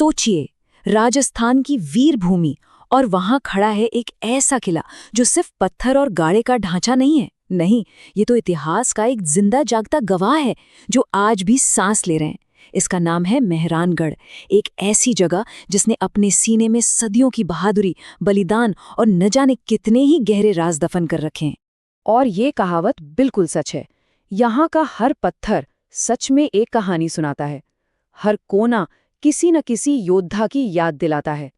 सोचिए, राजस्थान की वीर भूमि, और वहां खड़ा है एक ऐसा किला जो सिर्फ पत्थर और गाड़े का ढांचा नहीं है। नहीं, ये तो इतिहास का एक जिंदा जागता गवाह है जो आज भी सांस ले रहे हैं। इसका नाम है मेहरानगढ़, एक ऐसी जगह जिसने अपने सीने में सदियों की बहादुरी, बलिदान और न जाने कितने ही गहरे राज दफन कर रखे हैं। और ये कहावत बिल्कुल सच है। यहाँ का हर पत्थर सच में एक कहानी सुनाता है। हर कोना किसी न किसी योद्धा की याद दिलाता है।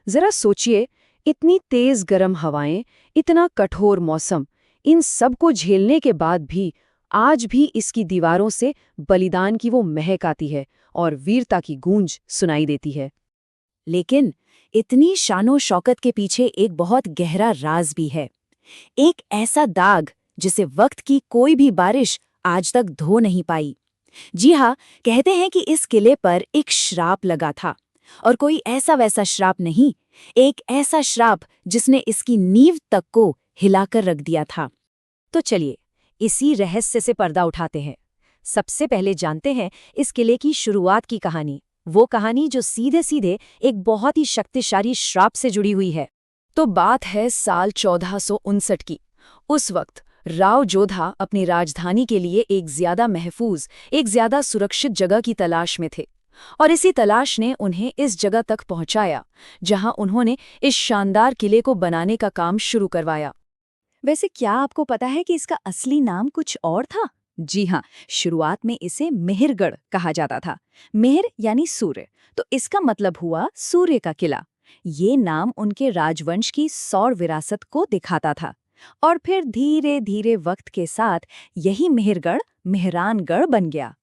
जरा सोचिए, इतनी तेज गर्म हवाएं, इतना कठोर मौसम, इन सब को झेलने के बाद भी आज भी इसकी दीवारों से बलिदान की वो महक आती है और वीरता की गूंज सुनाई देती है। लेकिन इतनी शानो शौकत के पीछे एक बहुत गहरा राज भी है। एक ऐसा दाग जिसे वक्त की कोई भी बारिश आज तक धो नहीं पाई। जी हाँ, कहते हैं कि इस किले पर एक श्राप लगा था, और कोई ऐसा वैसा श्राप नहीं, एक ऐसा श्राप जिसने इसकी नींव तक को हिलाकर रख दिया था। तो चलिए इसी रहस्य से पर्दा उठाते हैं। सबसे पहले जानते हैं इस किले की शुरुआत की कहानी, वो कहानी जो सीधे सीधे एक बहुत ही शक्तिशाली श्राप से जुड़ी हुई है। तो बात है साल 1459 की। उस वक्त राव जोधा अपनी राजधानी के लिए एक ज्यादा महफूज, एक ज्यादा सुरक्षित जगह की तलाश में थे, और इसी तलाश ने उन्हें इस जगह तक पहुंचाया जहां उन्होंने इस शानदार किले को बनाने का काम शुरू करवाया। वैसे क्या आपको पता है कि इसका असली नाम कुछ और था? जी हाँ, शुरुआत में इसे मेहरगढ़ कहा जाता था। मेहर यानी सूर्य, तो इसका मतलब हुआ सूर्य का किला। ये नाम उनके राजवंश की सौर विरासत को दिखाता था, और फिर धीरे धीरे वक्त के साथ यही मेहरगढ़ मेहरानगढ़ बन गया।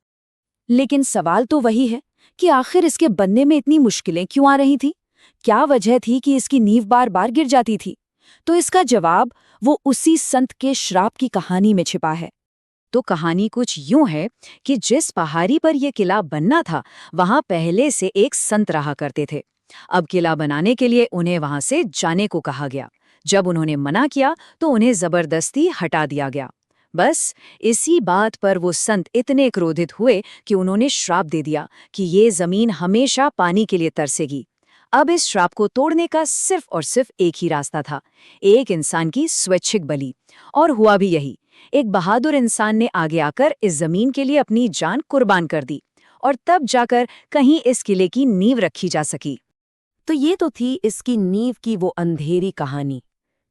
लेकिन सवाल तो वही है कि आखिर इसके बनने में इतनी मुश्किलें क्यों आ रही थी? क्या वजह थी कि इसकी नींव बार बार गिर जाती थी? तो इसका जवाब वो उसी संत के श्राप की कहानी में छिपा है। तो कहानी कुछ यूं है कि जिस पहाड़ी पर यह किला बनना था, वहां पहले से एक संत रहा करते थे। अब किला बनाने के लिए उन्हें वहां से जाने को कहा गया। जब उन्होंने मना किया तो उन्हें जबरदस्ती हटा दिया गया। बस इसी बात पर वो संत इतने क्रोधित हुए कि उन्होंने श्राप दे दिया कि ये जमीन हमेशा पानी के लिए तरसेगी। अब इस श्राप को तोड़ने का सिर्फ और सिर्फ एक ही रास्ता था, एक इंसान की स्वैच्छिक बलि। और हुआ भी यही। एक बहादुर इंसान ने आगे आकर इस जमीन के लिए अपनी जान कुर्बान कर दी, और तब जाकर कहीं इस किले की नींव रखी जा सकी। तो ये तो थी इसकी नींव की वो अंधेरी कहानी।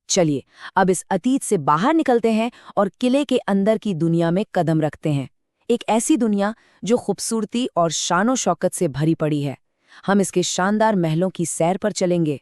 चलिए अब इस अतीत से बाहर निकलते हैं और किले के अंदर की दुनिया में कदम रखते हैं। एक ऐसी दुनिया जो खूबसूरती और शानो शौकत से भरी पड़ी है। हम इसके शानदार महलों की सैर पर चलेंगे।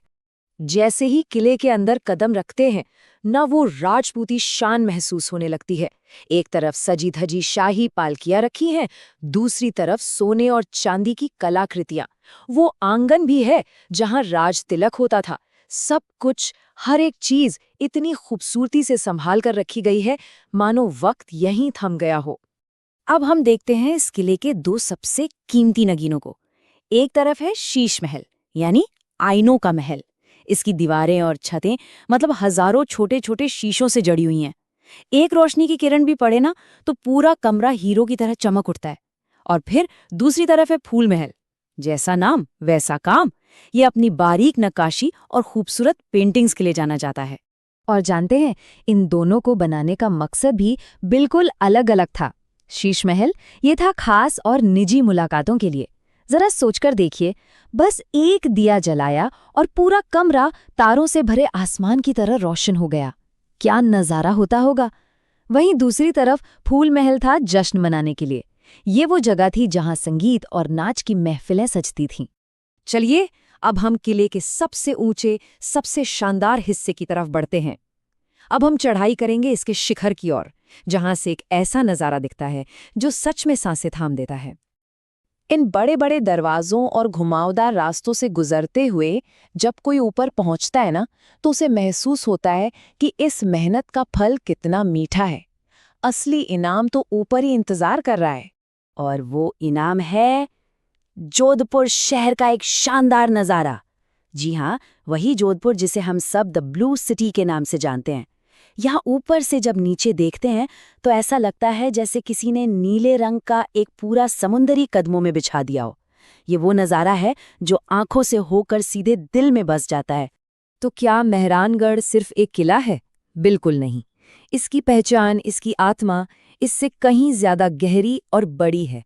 जैसे ही किले के अंदर कदम रखते हैं, न वो राजपूती शान महसूस होने लगती है। एक तरफ सजी धजी शाही पालकियां रखी हैं, दूसरी तरफ सोने और चांदी की कलाकृतियां। वो आंगन भी है जहां राज तिलक होता था। सब कुछ, हर एक चीज इतनी खूबसूरती से संभाल कर रखी गई है मानो वक्त यहीं थम गया हो। अब हम देखते हैं इस किले के दो सबसे कीमती नगीनों को। एक तरफ है शीश महल, यानी आईनों का महल। इसकी दीवारें और छतें मतलब हजारों छोटे छोटे शीशों से जड़ी हुई हैं। एक रोशनी की किरण भी पड़े ना तो पूरा कमरा हीरो की तरह चमक उठता है। और फिर दूसरी तरफ है फूल महल। जैसा नाम वैसा काम। ये अपनी बारीक नक्काशी और खूबसूरत पेंटिंग्स के लिए जाना जाता है। और जानते हैं, इन दोनों को बनाने का मकसद भी बिल्कुल अलग अलग था। शीश महल ये था खास और निजी मुलाकातों के लिए। जरा सोचकर देखिए, बस एक दिया जलाया और पूरा कमरा तारों से भरे आसमान की तरह रोशन हो गया। क्या नजारा होता होगा। वहीं दूसरी तरफ फूल महल था जश्न मनाने के लिए। ये वो जगह थी जहां संगीत और नाच की महफिलें सजती थीं। चलिए अब हम किले के सबसे ऊंचे, सबसे शानदार हिस्से की तरफ बढ़ते हैं। अब हम चढ़ाई करेंगे इसके शिखर की ओर, जहां से एक ऐसा नजारा दिखता है जो सच में सांसें थाम देता है। इन बड़े बड़े दरवाजों और घुमावदार रास्तों से गुजरते हुए जब कोई ऊपर पहुंचता है ना, तो उसे महसूस होता है कि इस मेहनत का फल कितना मीठा है। असली इनाम तो ऊपर ही इंतजार कर रहा है, और वो इनाम है जोधपुर शहर का एक शानदार नज़ारा। जी हाँ, वही जोधपुर जिसे हम सब द ब्लू सिटी के नाम से जानते हैं। यहाँ ऊपर से जब नीचे देखते हैं तो ऐसा लगता है जैसे किसी ने नीले रंग का एक पूरा समुंदरी कदमों में बिछा दिया हो। ये वो नज़ारा है जो आंखों से होकर सीधे दिल में बस जाता है। तो क्या मेहरानगढ़ सिर्फ एक किला है? बिल्कुल नहीं। इसकी पहचान, इसकी आत्मा इससे कहीं ज्यादा गहरी और बड़ी है।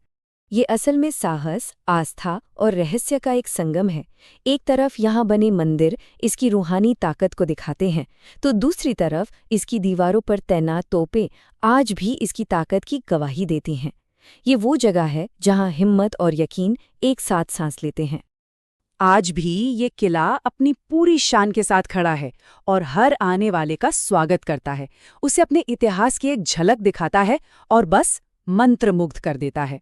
ये असल में साहस, आस्था और रहस्य का एक संगम है। एक तरफ यहाँ बने मंदिर इसकी रूहानी ताकत को दिखाते हैं, तो दूसरी तरफ इसकी दीवारों पर तैनात तोपें आज भी इसकी ताकत की गवाही देती हैं। ये वो जगह है जहाँ हिम्मत और यकीन एक साथ सांस लेते हैं। आज भी ये किला अपनी पूरी शान के साथ खड़ा है और हर आने वाले का स्वागत करता है, उसे अपने इतिहास की एक झलक दिखाता है और बस मंत्रमुग्ध कर देता है।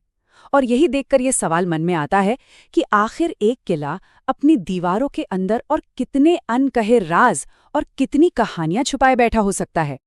और यही देखकर ये सवाल मन में आता है कि आखिर एक किला अपनी दीवारों के अंदर और कितने अनकहे राज और कितनी कहानियां छुपाए बैठा हो सकता है।